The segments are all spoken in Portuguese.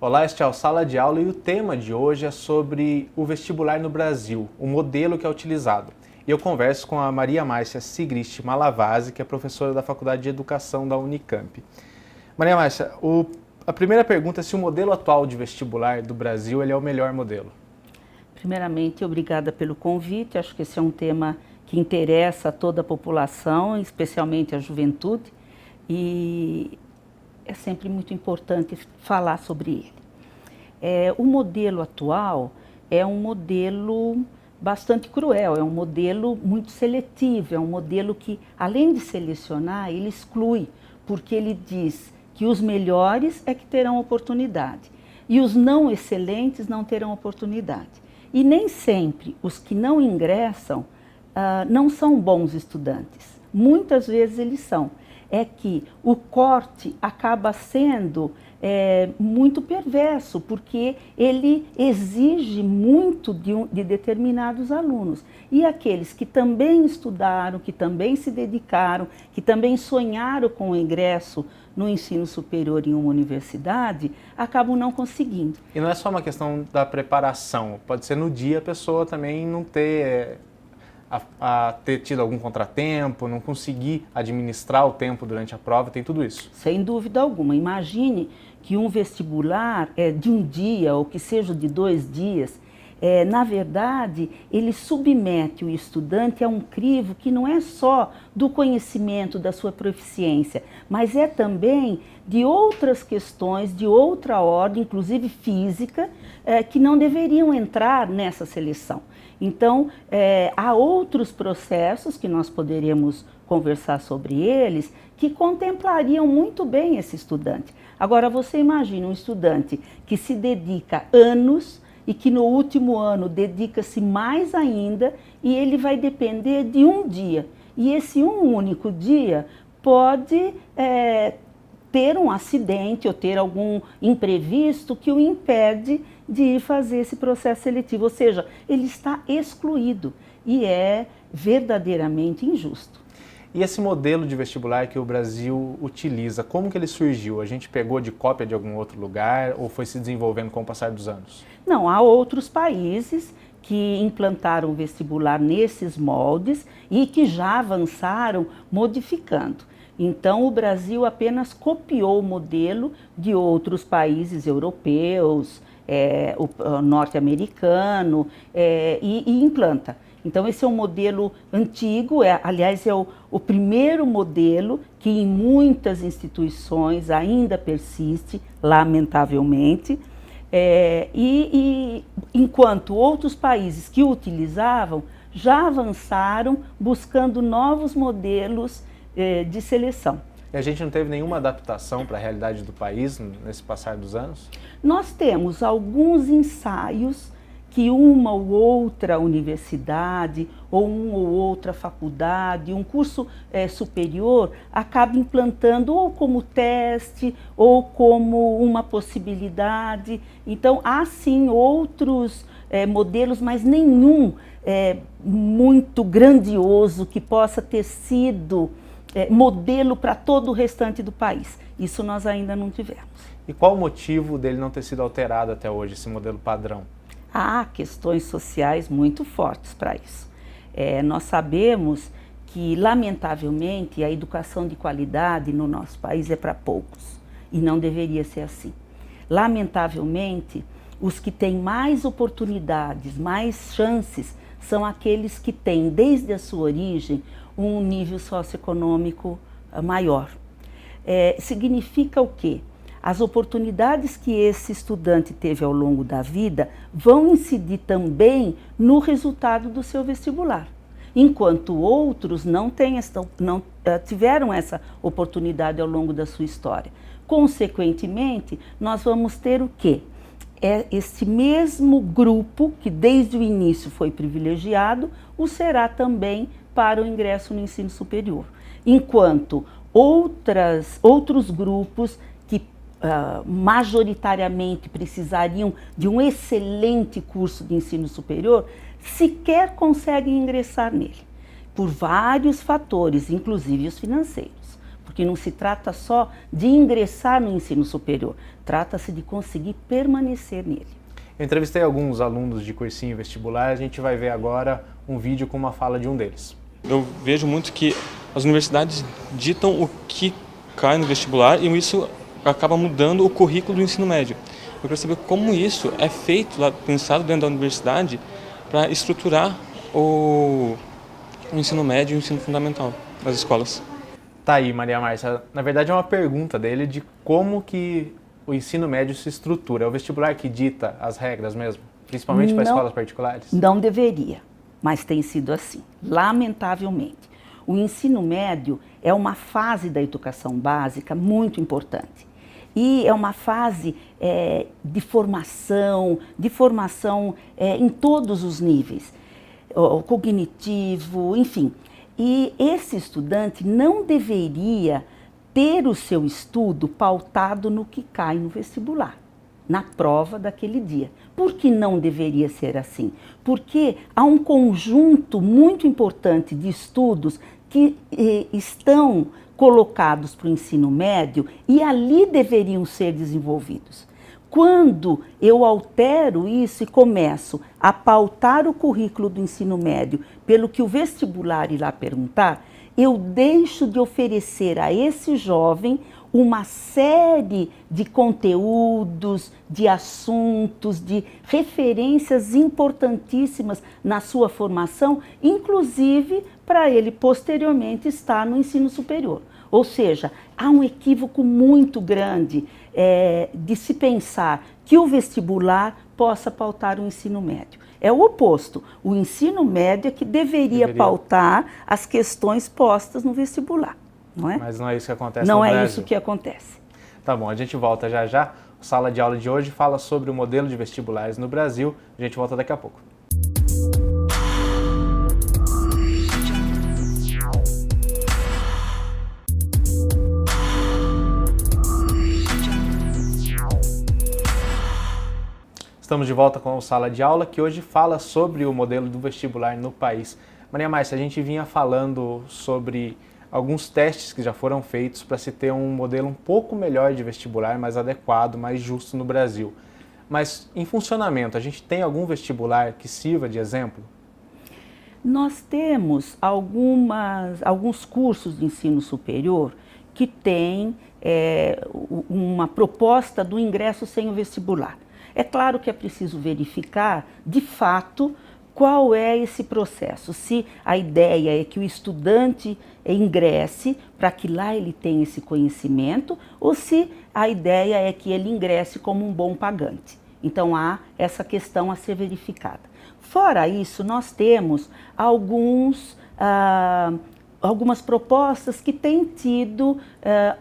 Olá, este é o Sala de Aula e o tema de hoje é sobre o vestibular no Brasil, o modelo que é utilizado. E eu converso com a Maria Márcia Sigrist Malavasi, que é professora da Faculdade de Educação da Unicamp. Maria Márcia, a primeira pergunta é se o modelo atual de vestibular do Brasil ele é o melhor modelo. Primeiramente, obrigada pelo convite. Acho que esse é um tema que interessa a toda a população, especialmente a juventude, e é sempre muito importante falar sobre ele. O modelo atual é um modelo bastante cruel, é um modelo muito seletivo, é um modelo que, além de selecionar, ele exclui, porque ele diz que os melhores é que terão oportunidade e os não excelentes não terão oportunidade. E nem sempre os que não ingressam não são bons estudantes, muitas vezes eles são. É que o corte acaba sendo muito perverso, porque ele exige muito de determinados alunos. E aqueles que também estudaram, que também se dedicaram, que também sonharam com o ingresso no ensino superior em uma universidade, acabam não conseguindo. E não é só uma questão da preparação, pode ser no dia a pessoa também não ter... ter tido algum contratempo, não conseguir administrar o tempo durante a prova, tem tudo isso? Sem dúvida alguma. Imagine que um vestibular de um dia ou que seja de 2 dias, na verdade, ele submete o estudante a um crivo que não é só do conhecimento, da sua proficiência, mas é também de outras questões, de outra ordem, inclusive física, que não deveriam entrar nessa seleção. Então, há outros processos que nós poderíamos conversar sobre eles, que contemplariam muito bem esse estudante. Agora, você imagina um estudante que se dedica anos e que no último ano dedica-se mais ainda e ele vai depender de um dia. E esse um único dia pode ter um acidente ou ter algum imprevisto que o impede de ir fazer esse processo seletivo. Ou seja, ele está excluído e é verdadeiramente injusto. E esse modelo de vestibular que o Brasil utiliza, como que ele surgiu? A gente pegou de cópia de algum outro lugar ou foi se desenvolvendo com o passar dos anos? Não, há outros países que implantaram o vestibular nesses moldes e que já avançaram modificando. Então, o Brasil apenas copiou o modelo de outros países europeus, o norte-americano, e implanta. Então, esse é um modelo antigo, aliás, é o primeiro modelo que em muitas instituições ainda persiste, lamentavelmente, e enquanto outros países que o utilizavam já avançaram buscando novos modelos de seleção. E a gente não teve nenhuma adaptação para a realidade do país nesse passar dos anos? Nós temos alguns ensaios que uma ou outra universidade, ou uma ou outra faculdade, um curso superior, acaba implantando ou como teste, ou como uma possibilidade. Então, há sim outros modelos, mas nenhum muito grandioso que possa ter sido modelo para todo o restante do país. Isso nós ainda não tivemos. E qual o motivo dele não ter sido alterado até hoje, esse modelo padrão? Há questões sociais muito fortes para isso. Nós sabemos que, lamentavelmente, a educação de qualidade no nosso país é para poucos e não deveria ser assim. Lamentavelmente, os que têm mais oportunidades, mais chances, são aqueles que têm, desde a sua origem, um nível socioeconômico maior. Significa o quê? As oportunidades que esse estudante teve ao longo da vida vão incidir também no resultado do seu vestibular, enquanto outros não tiveram essa oportunidade ao longo da sua história. Consequentemente, nós vamos ter o quê? Esse mesmo grupo que desde o início foi privilegiado, o será também para o ingresso no ensino superior, enquanto outros grupos que majoritariamente precisariam de um excelente curso de ensino superior, sequer conseguem ingressar nele, por vários fatores, inclusive os financeiros. porque não se trata só de ingressar no ensino superior, trata-se de conseguir permanecer nele. Eu entrevistei alguns alunos de cursinho vestibular, a gente vai ver agora um vídeo com uma fala de um deles. Eu vejo muito que as universidades ditam o que cai no vestibular e isso acaba mudando o currículo do ensino médio. Eu quero saber como isso é feito, pensado dentro da universidade, para estruturar o ensino médio e o ensino fundamental das escolas. Tá aí, Maria Márcia. Na verdade é uma pergunta dele de como que o ensino médio se estrutura. É o vestibular que dita as regras mesmo? Principalmente para escolas particulares? Não deveria, mas tem sido assim, lamentavelmente. O ensino médio é uma fase da educação básica muito importante. E é uma fase de formação em todos os níveis, o cognitivo, enfim. E esse estudante não deveria ter o seu estudo pautado no que cai no vestibular, na prova daquele dia. Por que não deveria ser assim? Porque há um conjunto muito importante de estudos que estão colocados para o ensino médio e ali deveriam ser desenvolvidos. Quando eu altero isso e começo a pautar o currículo do ensino médio pelo que o vestibular irá perguntar, eu deixo de oferecer a esse jovem uma série de conteúdos, de assuntos, de referências importantíssimas na sua formação, inclusive para ele posteriormente estar no ensino superior. Ou seja, há um equívoco muito grande de se pensar que o vestibular possa pautar o ensino médio. É o oposto. O ensino médio é que deveria pautar as questões postas no vestibular. Não é? Mas não é isso que acontece no Brasil. Não é isso que acontece. Tá bom, a gente volta já já. A sala de aula de hoje fala sobre o modelo de vestibulares no Brasil. A gente volta daqui a pouco. Estamos de volta com a sala de aula, que hoje fala sobre o modelo do vestibular no país. Maria Márcia, a gente vinha falando sobre alguns testes que já foram feitos para se ter um modelo um pouco melhor de vestibular, mais adequado, mais justo no Brasil. Mas em funcionamento, a gente tem algum vestibular que sirva de exemplo? Nós temos alguns cursos de ensino superior que têm uma proposta do ingresso sem o vestibular. É claro que é preciso verificar, de fato, qual é esse processo. Se a ideia é que o estudante ingresse para que lá ele tenha esse conhecimento, ou se a ideia é que ele ingresse como um bom pagante. Então há essa questão a ser verificada. Fora isso, nós temos algumas propostas que têm tido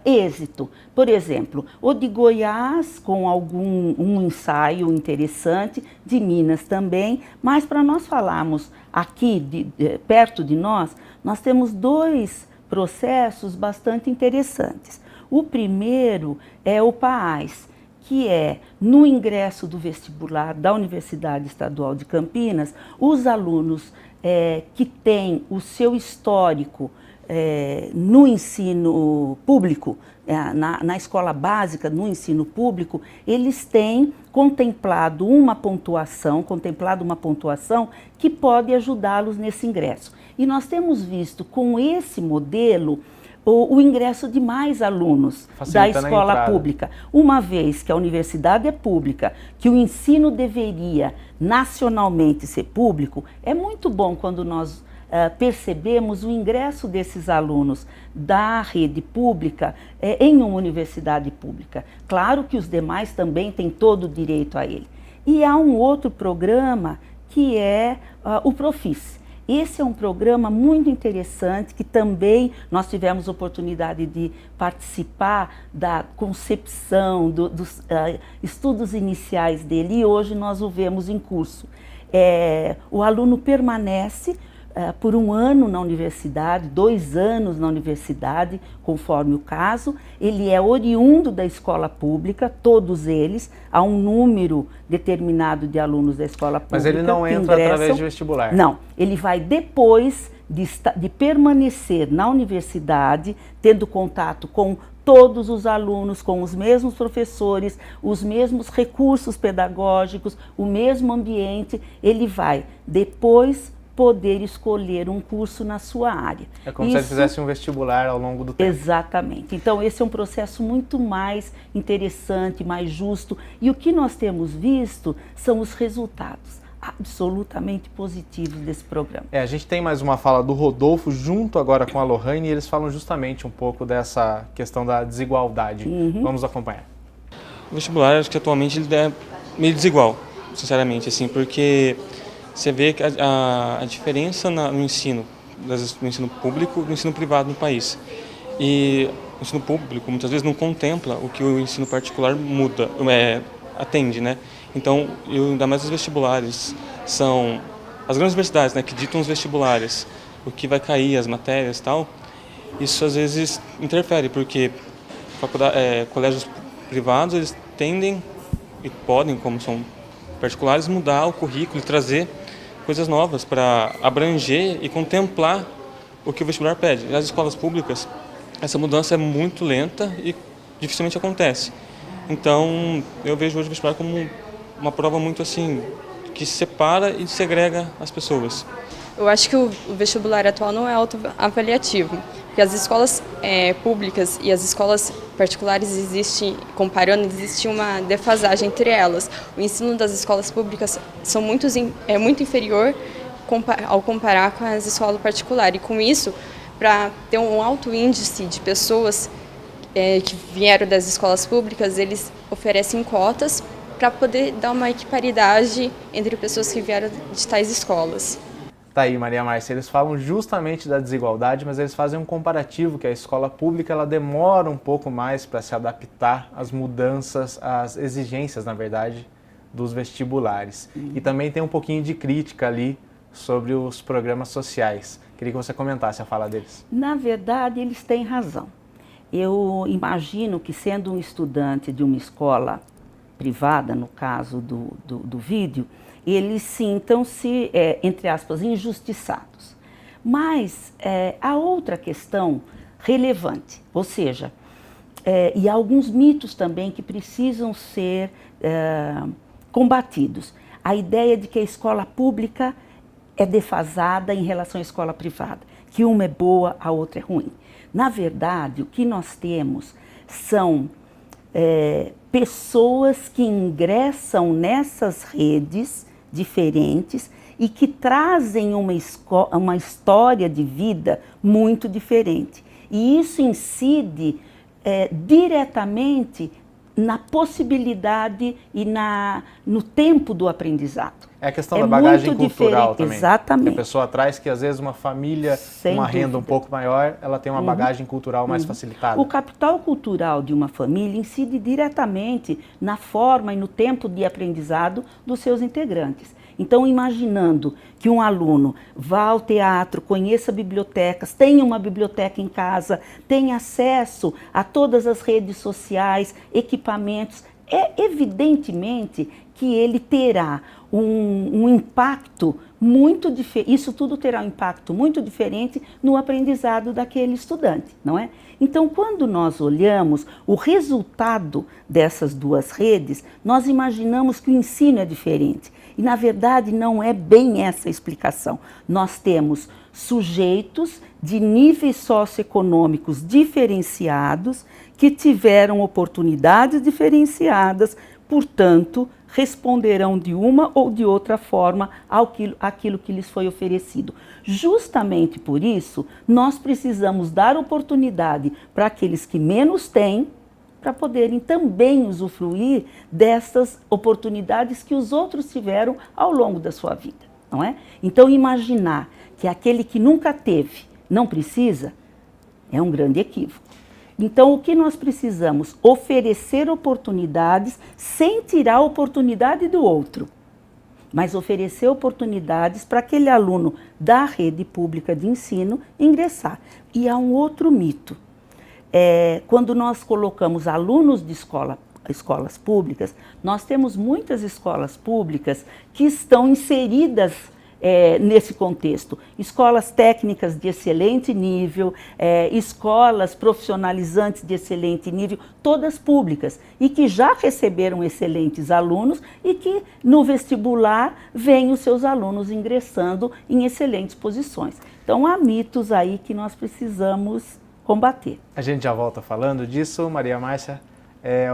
êxito. Por exemplo, o de Goiás, com um ensaio interessante, de Minas também, mas para nós falarmos aqui, perto de nós temos dois processos bastante interessantes. O primeiro é o PAAS, que é, no ingresso do vestibular da Universidade Estadual de Campinas, os alunos que têm o seu histórico no ensino público, na escola básica, no ensino público, eles têm contemplado uma pontuação que pode ajudá-los nesse ingresso. E nós temos visto com esse modelo o ingresso de mais alunos da escola pública. Uma vez que a universidade é pública, que o ensino deveria nacionalmente ser público, é muito bom quando nós percebemos o ingresso desses alunos da rede pública em uma universidade pública. Claro que os demais também têm todo o direito a ele. E há um outro programa que é o Profis. Esse é um programa muito interessante que também nós tivemos oportunidade de participar da concepção, dos estudos iniciais dele, e hoje nós o vemos em curso. O aluno permanece por 1 ano na universidade, 2 anos na universidade, conforme o caso. Ele é oriundo da escola pública, todos eles, há um número determinado de alunos da escola pública. Mas ele não entra através de vestibular? Não, ele vai depois de permanecer na universidade, tendo contato com todos os alunos, com os mesmos professores, os mesmos recursos pedagógicos, o mesmo ambiente, ele vai depois poder escolher um curso na sua área. É como se ele fizesse um vestibular ao longo do tempo. Exatamente. Então, esse é um processo muito mais interessante, mais justo. E o que nós temos visto são os resultados absolutamente positivos desse programa. A gente tem mais uma fala do Rodolfo, junto agora com a Lohane, e eles falam justamente um pouco dessa questão da desigualdade. Vamos acompanhar. O vestibular, acho que atualmente ele é meio desigual, sinceramente, assim, porque você vê que a diferença no ensino, no ensino público e no ensino privado no país. E o ensino público muitas vezes não contempla o que o ensino particular atende, né? Então, ainda mais os vestibulares, são as grandes universidades, né, que ditam os vestibulares, o que vai cair, as matérias e tal. Isso às vezes interfere, porque colégios privados, eles tendem e podem, como são particulares, mudar o currículo e trazer coisas novas para abranger e contemplar o que o vestibular pede. Nas escolas públicas, essa mudança é muito lenta e dificilmente acontece. Então, eu vejo hoje o vestibular como uma prova muito assim, que separa e segrega as pessoas. Eu acho que o vestibular atual não é autoavaliativo, porque as escolas públicas e as escolas particulares existe uma defasagem entre elas. O ensino das escolas públicas é muito inferior ao comparar com as escolas particulares. E com isso, para ter um alto índice de pessoas que vieram das escolas públicas, eles oferecem cotas para poder dar uma equiparidade entre pessoas que vieram de tais escolas. Tá aí, Maria Márcia, eles falam justamente da desigualdade, mas eles fazem um comparativo, que a escola pública ela demora um pouco mais para se adaptar às mudanças, às exigências, na verdade, dos vestibulares. E também tem um pouquinho de crítica ali sobre os programas sociais. Queria que você comentasse a fala deles. Na verdade, eles têm razão. Eu imagino que, sendo um estudante de uma escola privada, no caso do vídeo, eles sintam-se, entre aspas, injustiçados. Mas há outra questão relevante, ou seja, e há alguns mitos também que precisam ser combatidos. A ideia de que a escola pública é defasada em relação à escola privada, que uma é boa, a outra é ruim. Na verdade, o que nós temos são pessoas que ingressam nessas redes diferentes e que trazem uma história de vida muito diferente. E isso incide diretamente na possibilidade e no tempo do aprendizado. É a questão da bagagem cultural diferente. também. Exatamente. Que a pessoa traz que às vezes uma família com uma renda um pouco maior, ela tem uma bagagem cultural mais facilitada. O capital cultural de uma família incide diretamente na forma e no tempo de aprendizado dos seus integrantes. Então, imaginando que um aluno vá ao teatro, conheça bibliotecas, tenha uma biblioteca em casa, tenha acesso a todas as redes sociais, equipamentos, evidentemente que ele terá um impacto muito diferente, isso tudo terá um impacto muito diferente no aprendizado daquele estudante, não é? Então, quando nós olhamos o resultado dessas duas redes, nós imaginamos que o ensino é diferente. E, na verdade, não é bem essa a explicação. Nós temos sujeitos de níveis socioeconômicos diferenciados que tiveram oportunidades diferenciadas, portanto, responderão de uma ou de outra forma àquilo que lhes foi oferecido. Justamente por isso, nós precisamos dar oportunidade para aqueles que menos têm, para poderem também usufruir dessas oportunidades que os outros tiveram ao longo da sua vida, não é? Então, imaginar que aquele que nunca teve não precisa é um grande equívoco. Então, o que nós precisamos? Oferecer oportunidades sem tirar a oportunidade do outro, mas oferecer oportunidades para aquele aluno da rede pública de ensino ingressar. E há um outro mito. Quando nós colocamos alunos de escolas públicas, nós temos muitas escolas públicas que estão inseridas nesse contexto? Escolas técnicas de excelente nível, escolas profissionalizantes de excelente nível, todas públicas, e que já receberam excelentes alunos e que no vestibular vêm os seus alunos ingressando em excelentes posições. Então há mitos aí que nós precisamos combater. A gente já volta falando disso. Maria Márcia,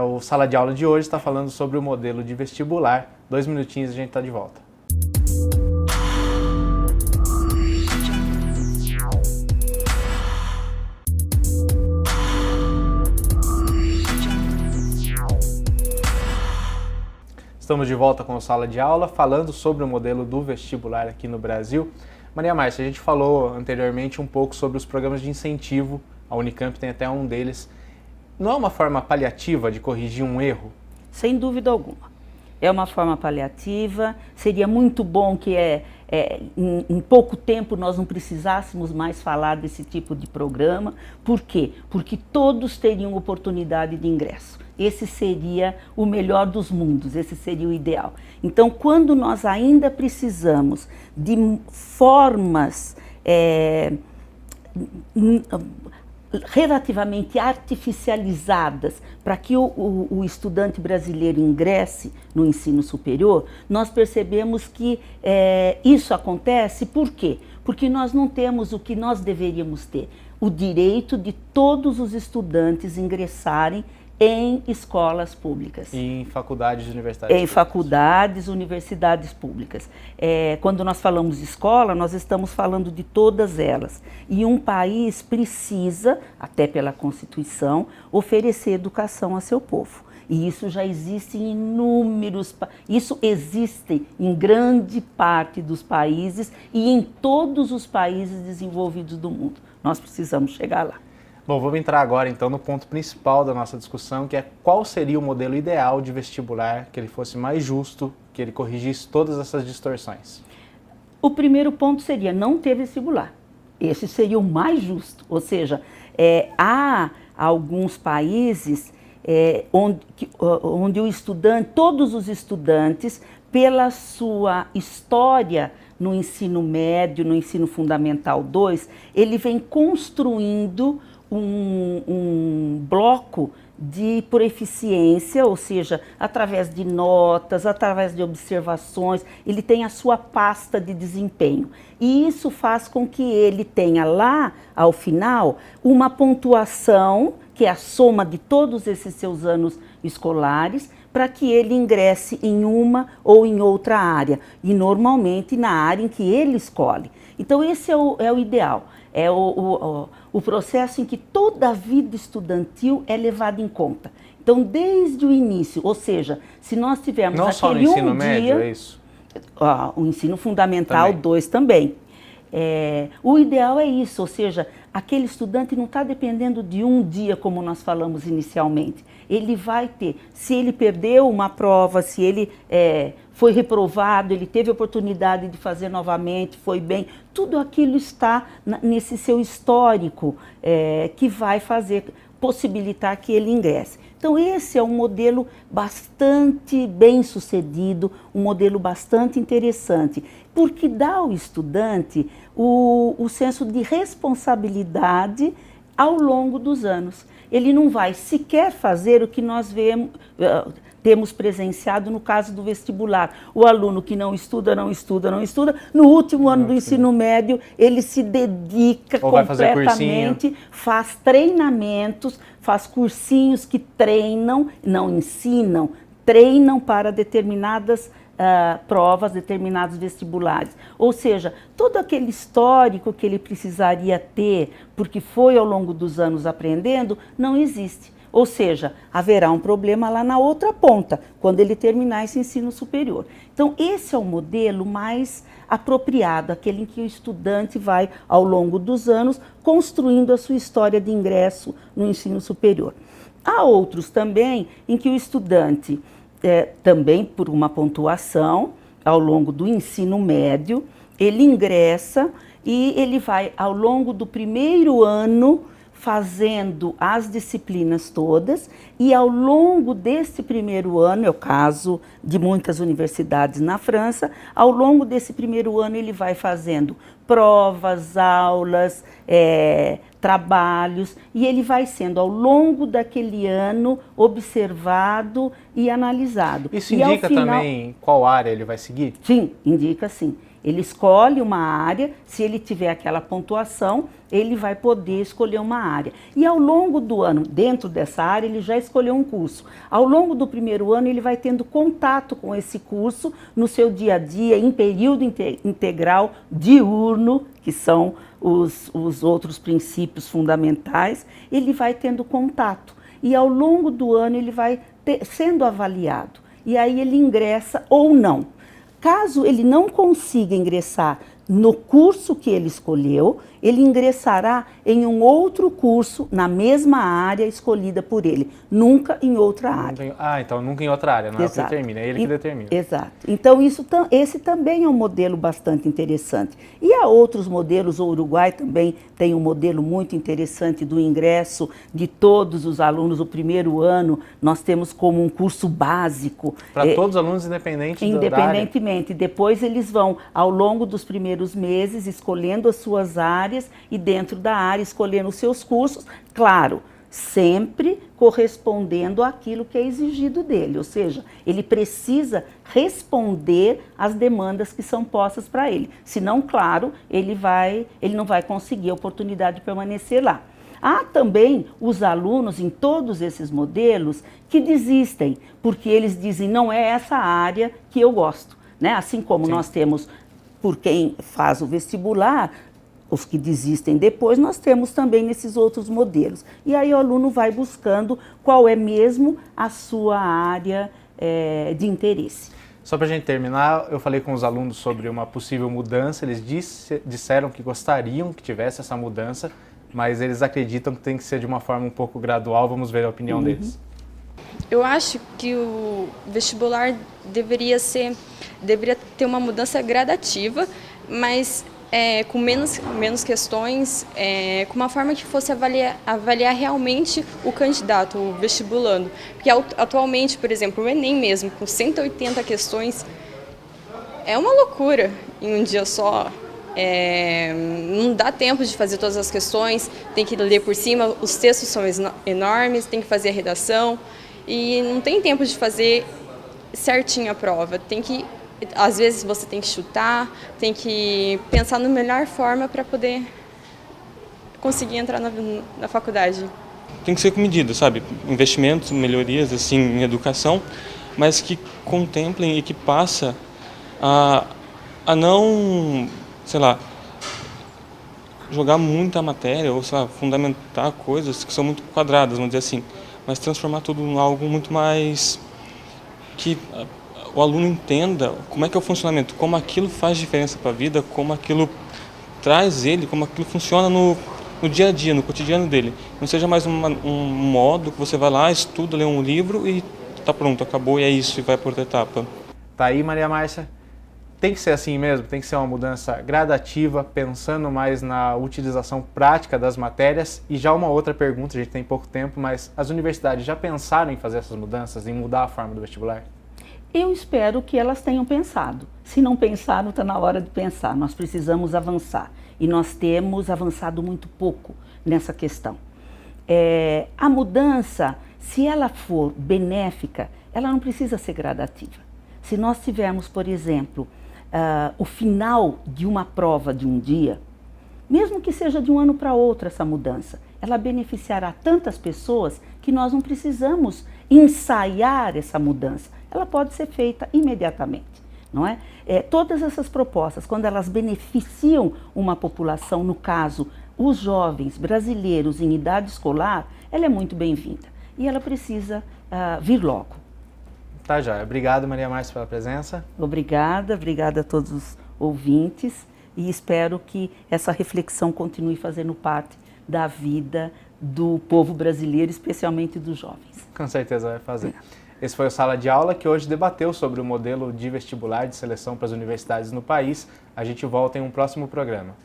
o Sala de Aula de hoje está falando sobre o modelo de vestibular. 2 minutinhos e a gente está de volta. Estamos de volta com o Sala de Aula, falando sobre o modelo do vestibular aqui no Brasil. Maria Márcia, a gente falou anteriormente um pouco sobre os programas de incentivo. A Unicamp tem até um deles. Não é uma forma paliativa de corrigir um erro? Sem dúvida alguma. É uma forma paliativa. Seria muito bom que em pouco tempo nós não precisássemos mais falar desse tipo de programa. Por quê? Porque todos teriam oportunidade de ingresso. Esse seria o melhor dos mundos, esse seria o ideal. Então, quando nós ainda precisamos de formas relativamente artificializadas para que o estudante brasileiro ingresse no ensino superior, nós percebemos que isso acontece por quê? Porque nós não temos o que nós deveríamos ter, o direito de todos os estudantes ingressarem em escolas públicas. E em faculdades e universidades públicas. Em faculdades, universidades públicas. Quando nós falamos de escola, nós estamos falando de todas elas. E um país precisa, até pela Constituição, oferecer educação a seu povo. E isso já existe em inúmeros... Isso existe em grande parte dos países e em todos os países desenvolvidos do mundo. Nós precisamos chegar lá. Bom, vamos entrar agora então no ponto principal da nossa discussão, que é qual seria o modelo ideal de vestibular, que ele fosse mais justo, que ele corrigisse todas essas distorções. O primeiro ponto seria não ter vestibular. Esse seria o mais justo, ou seja, há alguns países onde o estudante, todos os estudantes, pela sua história no ensino médio, no ensino fundamental 2, ele vem construindo um bloco por eficiência, ou seja, através de notas, através de observações, ele tem a sua pasta de desempenho. E isso faz com que ele tenha lá, ao final, uma pontuação, que é a soma de todos esses seus anos escolares, para que ele ingresse em uma ou em outra área, e normalmente na área em que ele escolhe. Então esse é o ideal. É o processo em que toda a vida estudantil é levada em conta. Então, desde o início, ou seja, se nós tivermos não só no ensino médio, é isso? O ensino fundamental 2 também. O ideal é isso, ou seja, aquele estudante não está dependendo de um dia, como nós falamos inicialmente. Ele vai ter, se ele perdeu uma prova, se ele foi reprovado, ele teve a oportunidade de fazer novamente, foi bem, tudo aquilo está nesse seu histórico que vai possibilitar que ele ingresse. Então esse é um modelo bastante bem sucedido, um modelo bastante interessante, porque dá ao estudante o senso de responsabilidade ao longo dos anos. Ele não vai sequer fazer o que nós temos presenciado no caso do vestibular. O aluno que não estuda, no último ano do ensino médio, ele se dedica completamente, faz treinamentos, faz cursinhos que treinam, não ensinam, treinam para determinadas provas, determinados vestibulares. Ou seja, todo aquele histórico que ele precisaria ter, porque foi ao longo dos anos aprendendo, não existe. Ou seja, haverá um problema lá na outra ponta, quando ele terminar esse ensino superior. Então, esse é o modelo mais apropriado, aquele em que o estudante vai, ao longo dos anos, construindo a sua história de ingresso no ensino superior. Há outros também em que o estudante, também por uma pontuação, ao longo do ensino médio, ele ingressa e ele vai, ao longo do primeiro ano, fazendo as disciplinas todas, e ao longo desse primeiro ano, é o caso de muitas universidades na França, ao longo desse primeiro ano ele vai fazendo provas, aulas, trabalhos, e ele vai sendo ao longo daquele ano observado e analisado. Isso e indica também qual área ele vai seguir? Sim, indica sim. Ele escolhe uma área, se ele tiver aquela pontuação, ele vai poder escolher uma área. E ao longo do ano, dentro dessa área, ele já escolheu um curso. Ao longo do primeiro ano, ele vai tendo contato com esse curso no seu dia a dia, em período integral, diurno, que são os outros princípios fundamentais, ele vai tendo contato. E ao longo do ano, ele vai sendo avaliado. E aí ele ingressa ou não. Caso ele não consiga ingressar no curso que ele escolheu, ele ingressará em um outro curso na mesma área escolhida por ele, nunca em outra área. Então nunca em outra área, não é o que determina, é ele que determina. Exato. Então esse também é um modelo bastante interessante. E há outros modelos, o Uruguai também tem um modelo muito interessante do ingresso de todos os alunos. O primeiro ano nós temos como um curso básico. Para todos os alunos, independentemente. Depois eles vão, ao longo dos primeiros meses, escolhendo as suas áreas e dentro da área escolhendo os seus cursos, claro, sempre correspondendo àquilo que é exigido dele, ou seja, ele precisa responder às demandas que são postas para ele, senão, claro, ele não vai conseguir a oportunidade de permanecer lá. Há também os alunos em todos esses modelos que desistem, porque eles dizem, não é essa área que eu gosto, né? Assim como Sim. Nós temos, por quem faz o vestibular, os que desistem depois, nós temos também nesses outros modelos. E aí o aluno vai buscando qual é mesmo a sua área de interesse. Só para a gente terminar, eu falei com os alunos sobre uma possível mudança, eles disseram que gostariam que tivesse essa mudança, mas eles acreditam que tem que ser de uma forma um pouco gradual. Vamos ver a opinião deles. Eu acho que o vestibular deveria ter uma mudança gradativa, mas com menos questões, com uma forma que fosse avaliar realmente o candidato, o vestibulando. Porque atualmente, por exemplo, o Enem mesmo, com 180 questões, é uma loucura em um dia só. Não dá tempo de fazer todas as questões, tem que ler por cima, os textos são enormes, tem que fazer a redação e não tem tempo de fazer certinho a prova. Às vezes você tem que chutar, tem que pensar na melhor forma para poder conseguir entrar na faculdade. Tem que ser com medida, sabe? Investimentos, melhorias assim, em educação, mas que contemplem e que passa a não, sei lá, jogar muita matéria ou, sei lá, fundamentar coisas que são muito quadradas, vamos dizer assim, mas transformar tudo em algo muito mais que o aluno entenda como é que é o funcionamento, como aquilo faz diferença para a vida, como aquilo traz ele, como aquilo funciona no dia a dia, no cotidiano dele. Não seja mais um modo que você vai lá, estuda, lê um livro e tá pronto, acabou e é isso, e vai por outra etapa. Tá aí, Maria Márcia. Tem que ser assim mesmo, tem que ser uma mudança gradativa, pensando mais na utilização prática das matérias. E já uma outra pergunta, a gente tem pouco tempo, mas as universidades já pensaram em fazer essas mudanças, em mudar a forma do vestibular? Eu espero que elas tenham pensado. Se não pensaram, está na hora de pensar. Nós precisamos avançar. E nós temos avançado muito pouco nessa questão. A mudança, se ela for benéfica, ela não precisa ser gradativa. Se nós tivermos, por exemplo, o final de uma prova de um dia, mesmo que seja de um ano para outro essa mudança, ela beneficiará tantas pessoas que nós não precisamos ensaiar essa mudança. Ela pode ser feita imediatamente, não é? Todas essas propostas, quando elas beneficiam uma população, no caso, os jovens brasileiros em idade escolar, ela é muito bem-vinda e ela precisa vir logo. Tá, joia. Obrigado, Maria Márcia, pela presença. Obrigada a todos os ouvintes e espero que essa reflexão continue fazendo parte da vida do povo brasileiro, especialmente dos jovens. Com certeza vai fazer. Esse foi o Sala de Aula, que hoje debateu sobre o modelo de vestibular de seleção para as universidades no país. A gente volta em um próximo programa.